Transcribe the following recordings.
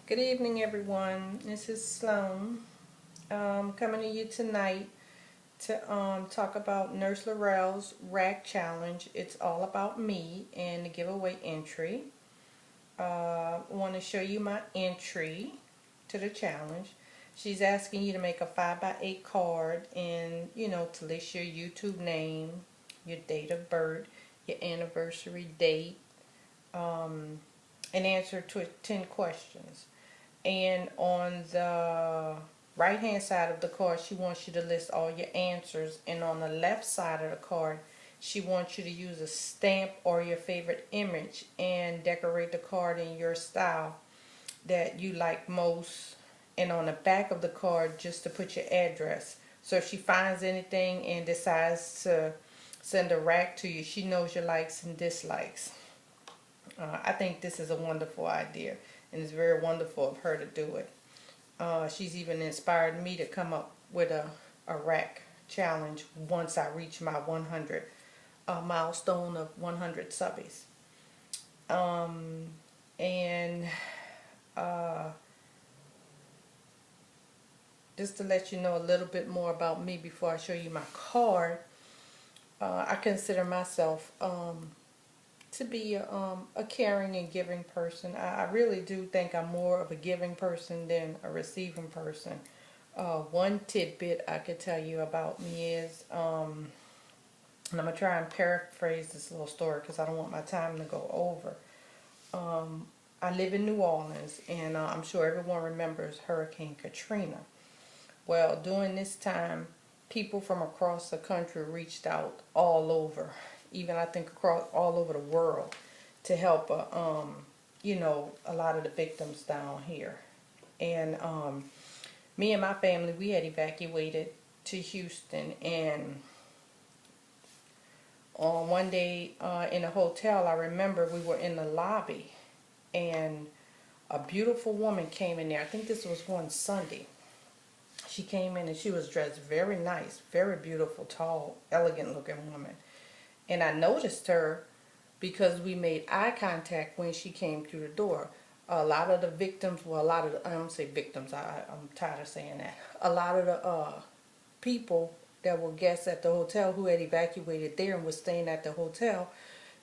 Good evening, everyone. This is Sloan coming to you tonight to talk about NurseLarelle's RAK challenge. It's all about me and the giveaway entry. I want to show you my entry to the challenge. She's asking you to make a 5x8 card and, to list your YouTube name, your date of birth, your anniversary date, and answer to 10 questions. And on the right hand side of the card, she wants you to list all your answers, and on the left side of the card, she wants you to use a stamp or your favorite image and decorate the card in your style that you like most, and on the back of the card just to put your address. So if she finds anything and decides to send a RAK to you, she knows your likes and dislikes. I think this is a wonderful idea, and it's very wonderful of her to do it. She's even inspired me to come up with a RAK challenge once I reach my 100 milestone of 100 subbies. And just to let you know a little bit more about me before I show you my card, I consider myself to be a caring and giving person. I really do think I'm more of a giving person than a receiving person. One tidbit I could tell you about me is, and I'm going to try and paraphrase this little story because I don't want my time to go over. I live in New Orleans, and I'm sure everyone remembers Hurricane Katrina. Well, during this time, people from across the country reached out all over, even I think across all over the world, to help a lot of the victims down here. And me and my family, we had evacuated to Houston, and on one day in a hotel, I remember we were in the lobby, and a beautiful woman came in there. I think this was one Sunday. She came in and she was dressed very nice, very beautiful, tall, elegant looking woman. And I noticed her because we made eye contact when she came through the door. A lot of the victims, I don't say victims, I'm tired of saying that. A lot of the people that were guests at the hotel who had evacuated there and was staying at the hotel,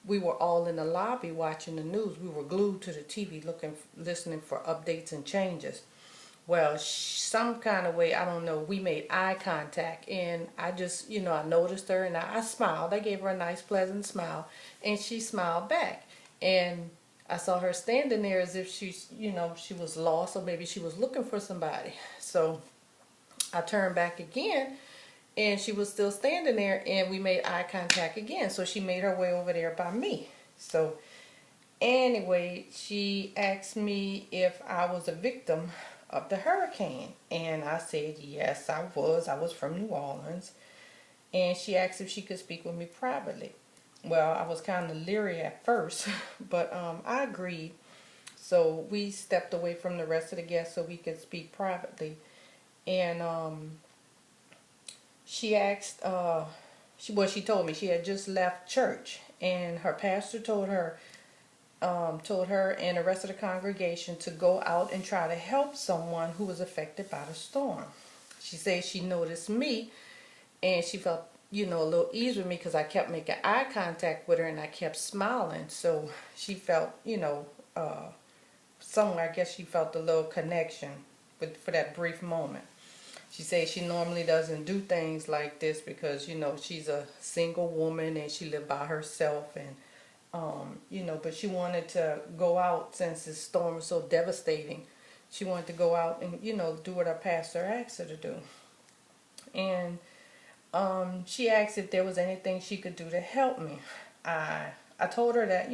we were all in the lobby watching the news. We were glued to the TV listening for updates and changes. Well, some kind of way, I don't know, we made eye contact, and I just, I noticed her, and I smiled. I gave her a nice, pleasant smile, and she smiled back. And I saw her standing there as if she was lost, or maybe she was looking for somebody. So I turned back again, and she was still standing there, and we made eye contact again. So she made her way over there by me. So anyway, she asked me if I was a victim of the hurricane, and I said yes, I was from New Orleans. And she asked if she could speak with me privately. Well, I was kind of leery at first, but I agreed. So we stepped away from the rest of the guests so we could speak privately. And she asked, she told me she had just left church, and her pastor told her and the rest of the congregation to go out and try to help someone who was affected by the storm. She said she noticed me, and she felt, a little ease with me because I kept making eye contact with her and I kept smiling. So she felt, somewhere, I guess she felt a little connection for that brief moment. She says she normally doesn't do things like this because, she's a single woman and she lived by herself, and but she wanted to go out since this storm was so devastating. She wanted to go out and, do what her pastor asked her to do. And she asked if there was anything she could do to help me. I told her that,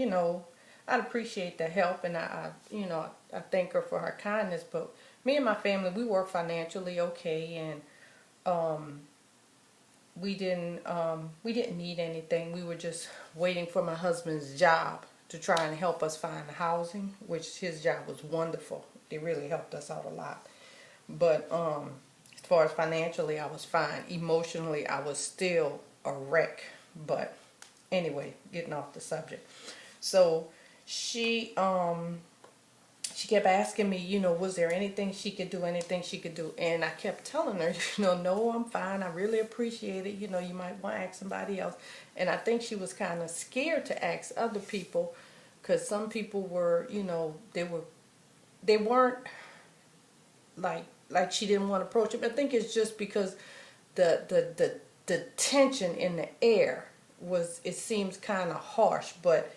I'd appreciate the help, and I thank her for her kindness. But me and my family, we were financially okay, and we didn't need anything. We were just waiting for my husband's job to try and help us find housing, which his job was wonderful. It really helped us out a lot. But as far as financially, I was fine. Emotionally, I was still a wreck. But anyway, getting off the subject. So she she kept asking me, you know, was there anything she could do, and I kept telling her, you know, no, I'm fine, I really appreciate it, you know, you might want to ask somebody else. And I think she was kind of scared to ask other people, because some people were, you know, they weren't like she didn't want to approach him. I think it's just because the tension in the air was, it seems kind of harsh, but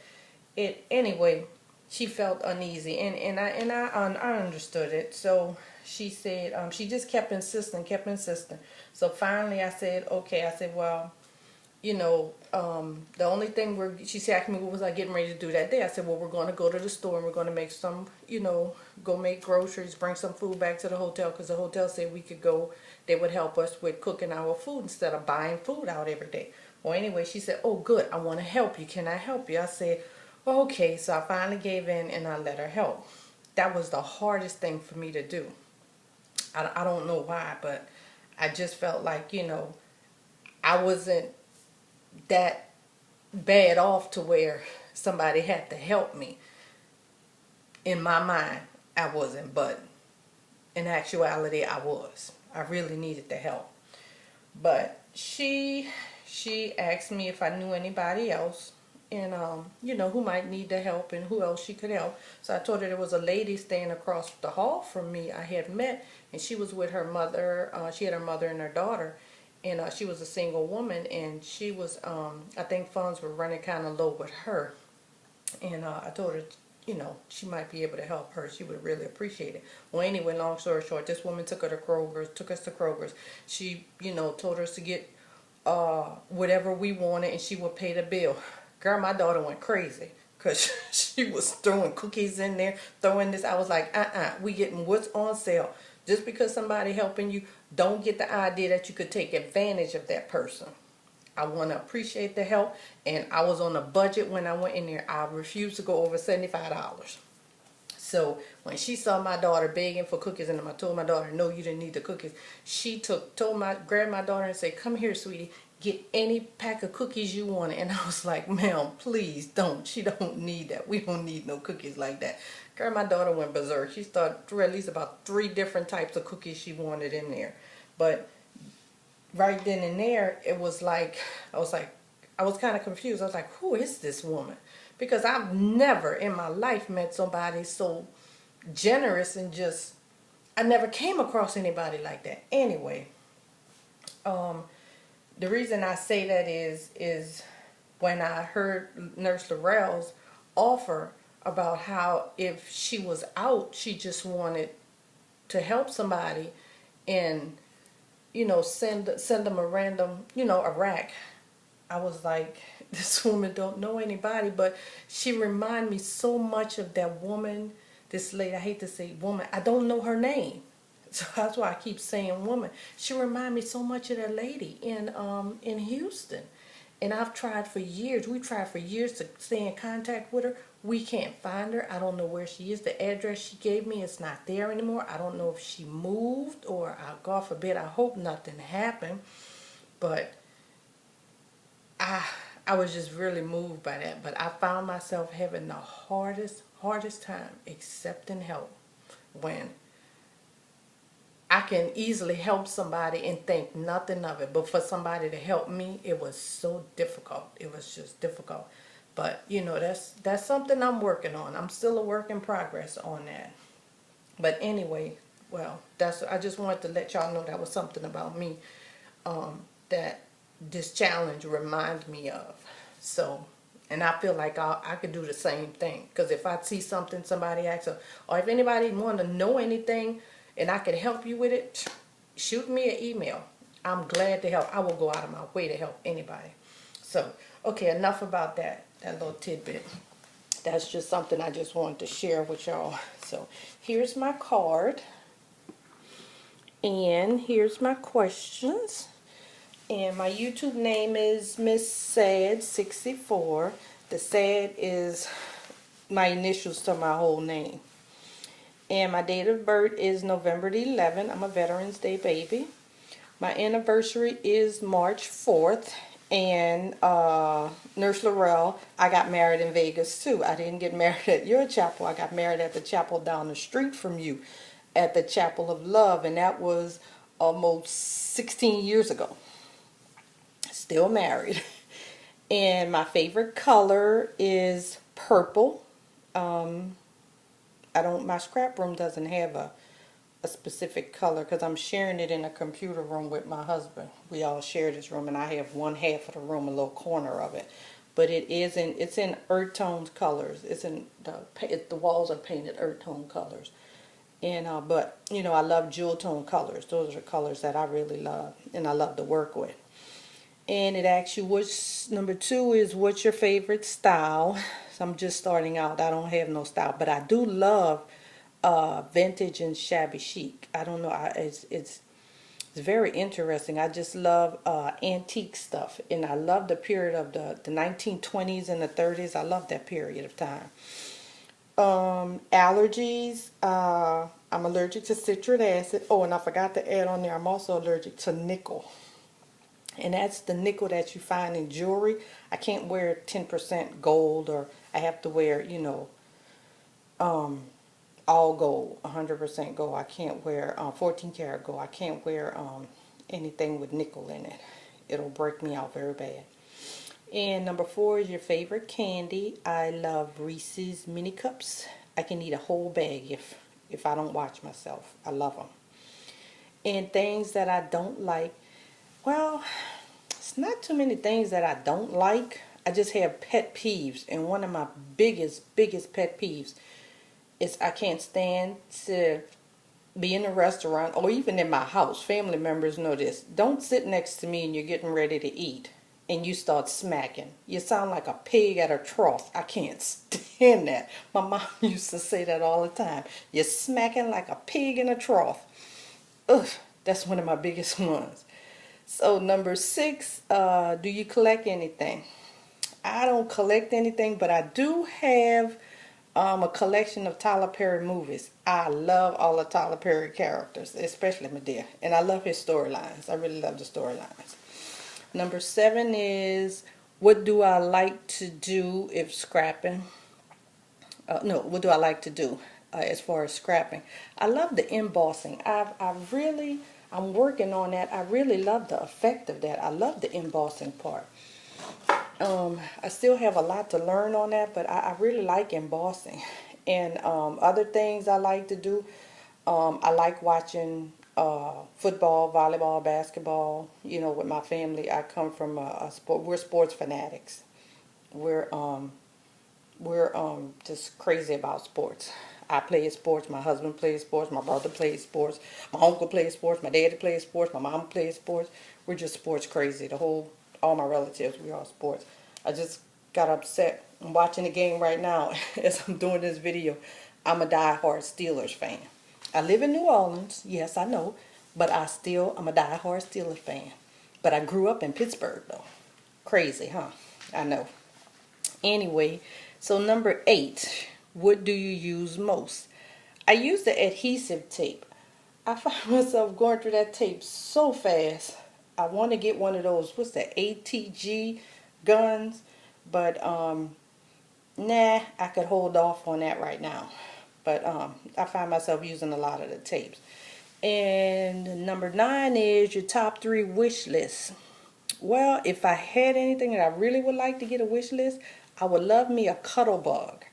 it anyway. She felt uneasy, and I understood it. So she said, she just kept insisting. So finally, I said, okay. I said, well, you know, the only thing she asked me what was I getting ready to do that day. I said, well, we're going to go to the store and we're going to make some, you know, go make groceries, bring some food back to the hotel, because the hotel said we could go. They would help us with cooking our food instead of buying food out every day. Well, anyway, she said, oh, good, I want to help you. Can I help you? I said, well, okay. So I finally gave in and I let her help. That was the hardest thing for me to do. I don't know why, but I just felt like, you know, I wasn't that bad off to where somebody had to help me. In my mind, I wasn't, but in actuality, I was. I really needed the help. But she asked me if I knew anybody else, and you know, who might need the help and who else she could help. So I told her there was a lady staying across the hall from me I had met, and she was with her mother. She had her mother and her daughter, and she was a single woman, and she was, I think funds were running kind of low with her, and I told her, you know, she might be able to help her. She would really appreciate it. Well, anyway, long story short, this woman took us to Kroger's. She, you know, told us to get whatever we wanted, and she would pay the bill. Girl, my daughter went crazy because she was throwing cookies in there, throwing this. I was like, we getting what's on sale. Just because somebody helping you, don't get the idea that you could take advantage of that person. I want to appreciate the help, and I was on a budget when I went in there. I refused to go over $75. So when she saw my daughter begging for cookies, and I told my daughter, no, you didn't need the cookies. She grabbed my daughter and said, come here, sweetie, get any pack of cookies you want. And I was like, ma'am, please don't. She don't need that. We don't need no cookies like that. Girl, my daughter went berserk. She started through at least about 3 different types of cookies she wanted in there. But right then and there, it was like, I was kind of confused. I was like, who is this woman? Because I've never in my life met somebody so generous, and just, I never came across anybody like that. Anyway, the reason I say that is when I heard NurseLarelle's offer about how if she was out, she just wanted to help somebody and, you know, send them a random, you know, a RAK. I was like, this woman don't know anybody, but she reminded me so much of that woman, this lady. I hate to say woman. I don't know her name. So that's why I keep saying woman. She reminded me so much of that lady in Houston. And I've tried for years. We tried for years to stay in contact with her. We can't find her. I don't know where she is. The address she gave me is not there anymore. I don't know if she moved or, God forbid, I hope nothing happened. But I was just really moved by that. But I found myself having the hardest time accepting help when I can easily help somebody and think nothing of it. But for somebody to help me, it was so difficult. It was just difficult. But, you know, that's something I'm working on. I'm still a work in progress on that. But anyway, well, I just wanted to let y'all know that was something about me that this challenge reminds me of. So, and I feel like I could do the same thing. Because if I see something somebody asks, or if anybody want to know anything and I can help you with it, shoot me an email. I'm glad to help. I will go out of my way to help anybody. So, okay, enough about that little tidbit. That's just something I just wanted to share with y'all. So, here's my card. And here's my questions. And my YouTube name is Miss Sad 64. The Sad is my initials to my whole name. And my date of birth is November the 11th. I'm a Veterans Day baby. My anniversary is March 4th. And Nurse Laurel, I got married in Vegas too. I didn't get married at your chapel. I got married at the chapel down the street from you, at the Chapel of Love, and that was almost 16 years ago. Still married. And my favorite color is purple. Um, my scrap room doesn't have a specific color because I'm sharing it in a computer room with my husband. We all share this room, and I have one half of the room, a little corner of it. But it's in earth tone colors. The walls are painted earth tone colors. And but you know, I love jewel tone colors. Those are colors that I really love and I love to work with. And it asks you number 2 is what's your favorite style. So I'm just starting out. I don't have no style, but I do love vintage and shabby chic. I don't know. It's very interesting. I just love antique stuff, and I love the period of the 1920s and the 30s. I love that period of time. Allergies. I'm allergic to citric acid. Oh, and I forgot to add on there, I'm also allergic to nickel. And that's the nickel that you find in jewelry. I can't wear 10% gold, or I have to wear, all gold, 100% gold. I can't wear 14 karat gold. I can't wear anything with nickel in it. It'll break me out very bad. And number 4 is your favorite candy. I love Reese's mini cups. I can eat a whole bag if I don't watch myself. I love them. And things that I don't like, well, it's not too many things that I don't like. I just have pet peeves, and one of my biggest pet peeves is I can't stand to be in a restaurant or even in my house. Family members know this. Don't sit next to me and you're getting ready to eat and you start smacking. You sound like a pig at a trough. I can't stand that. My mom used to say that all the time. You're smacking like a pig in a trough. Ugh, that's one of my biggest ones. So number 6, do you collect anything? I don't collect anything, but I do have a collection of Tyler Perry movies. I love all the Tyler Perry characters, especially Medea, and I love his storylines. I really love the storylines. Number 7 is what do I like to do if scrapping? No, what do I like to do as far as scrapping? I love the embossing. I'm working on that. I really love the effect of that. I love the embossing part. I still have a lot to learn on that, but I really like embossing. And other things I like to do, I like watching football, volleyball, basketball. You know, with my family, I come from a sport. We're sports fanatics. We're just crazy about sports. I play sports. My husband plays sports. My brother plays sports. My uncle plays sports. My daddy plays sports. My mom plays sports. We're just sports crazy. All my relatives, we're all sports. I just got upset. I'm watching the game right now as I'm doing this video. I'm a diehard Steelers fan. I live in New Orleans. Yes, I know. But I'm a diehard Steelers fan. But I grew up in Pittsburgh, though. Crazy, huh? I know. Anyway, so number 8, what do you use most? I use the adhesive tape. I find myself going through that tape so fast. I want to get one of those, what's that, ATG guns, but nah, I could hold off on that right now. But I find myself using a lot of the tapes. And number 9 is your top 3 wish list. Well, if I had anything that I really would like to get a wish list, I would love me a cuddle bug.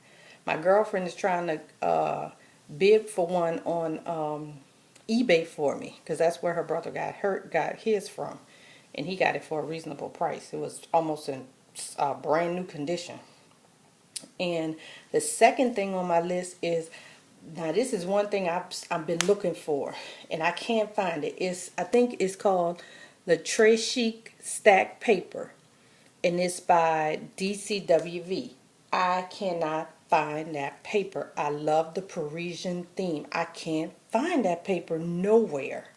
My girlfriend is trying to bid for one on eBay for me, because that's where her brother got his from, and he got it for a reasonable price. It was almost in brand new condition. And the second thing on my list is, now this is one thing I've been looking for, and I can't find it. I think it's called the Très Chic Stack Paper, and it's by DCWV. I cannot find that paper. I love the Parisian theme. I can't find that paper nowhere.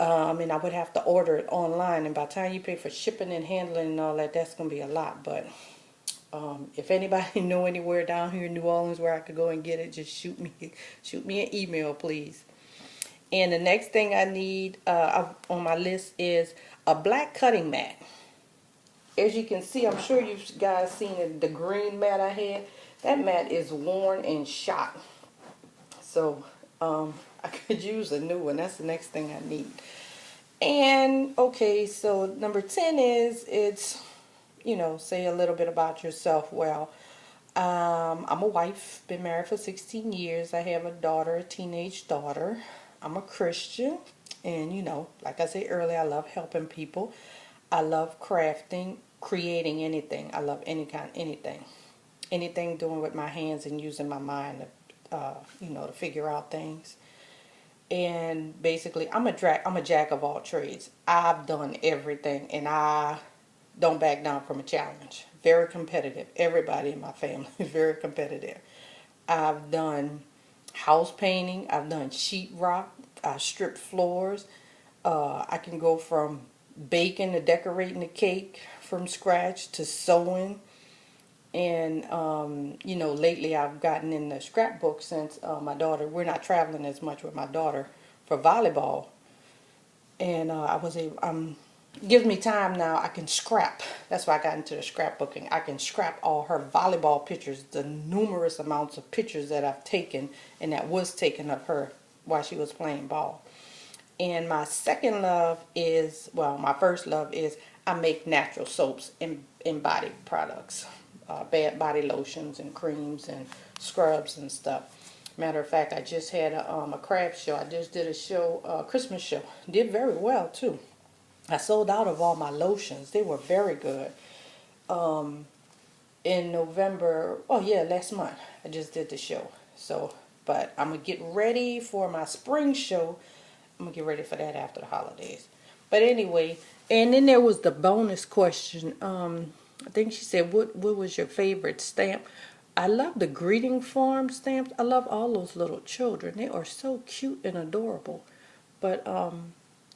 And I would have to order it online, and by the time you pay for shipping and handling and all that, that's going to be a lot. But if anybody know anywhere down here in New Orleans where I could go and get it, just shoot me an email, please. And the next thing I need on my list is a black cutting mat. as you can see, I'm sure you guys seen it, the green mat I had. That mat is worn and shot. So I could use a new one. That's the next thing I need. And okay, so number 10 is, it's, you know, say a little bit about yourself. Well, I'm a wife, been married for 16 years. I have a daughter, a teenage daughter. I'm a Christian. And, you know, like I said earlier, I love helping people. I love crafting, creating anything. I love any kind, anything. Anything doing with my hands and using my mind to, you know, to figure out things. And basically, I'm a jack of all trades. I've done everything, and I don't back down from a challenge. Very competitive. Everybody in my family is very competitive. I've done house painting. I've done sheetrock. I stripped floors. I can go from baking to decorating the cake from scratch to sewing. And, you know, lately I've gotten in the scrapbook since my daughter, we're not traveling as much with my daughter for volleyball. And I was able, gives me time now, I can scrap. That's why I got into the scrapbooking. I can scrap all her volleyball pictures, the numerous amounts of pictures that I've taken and that was taken of her while she was playing ball. And my second love is, well, my first love is I make natural soaps and body products. Bad body lotions and creams and scrubs and stuff. Matter of fact, I just had a craft show. I just did a show, Christmas show. Did very well too. I sold out of all my lotions. They were very good. In November, oh yeah, last month, I just did the show. So, but I'm going to get ready for my spring show. I'm going to get ready for that after the holidays. But anyway, and then there was the bonus question. I think she said, what was your favorite stamp? I love the greeting farm stamps. I love all those little children. They are so cute and adorable. But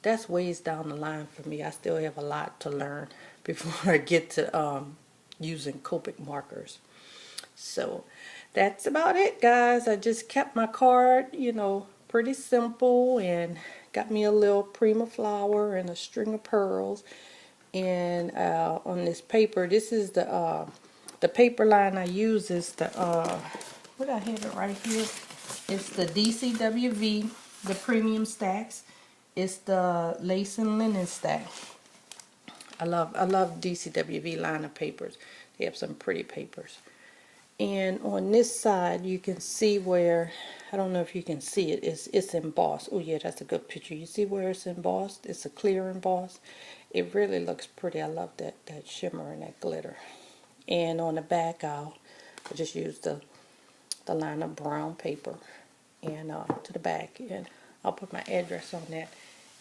that's ways down the line for me. I still have a lot to learn before I get to using Copic markers. So that's about it, guys. I just kept my card, you know, pretty simple, and got me a little Prima flower and a string of pearls. And on this paper, this is the paper line I use is the what I have it right here. It's the DCWV, the premium stacks. It's the lace and linen stack. I love DCWV line of papers. They have some pretty papers. And on this side, you can see where, I don't know if you can see it, it's embossed. Oh yeah, that's a good picture. You see where it's embossed? It's a clear emboss. It really looks pretty. I love that shimmer and that glitter. And on the back, I just use the line of brown paper and to the back, and I'll put my address on that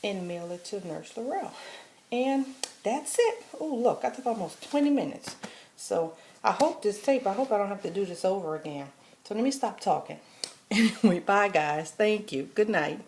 and mail it to Nurse Lorelle. And that's it. Oh look, I took almost 20 minutes. So I hope I hope I don't have to do this over again. So let me stop talking. Anyway, bye guys. Thank you. Good night.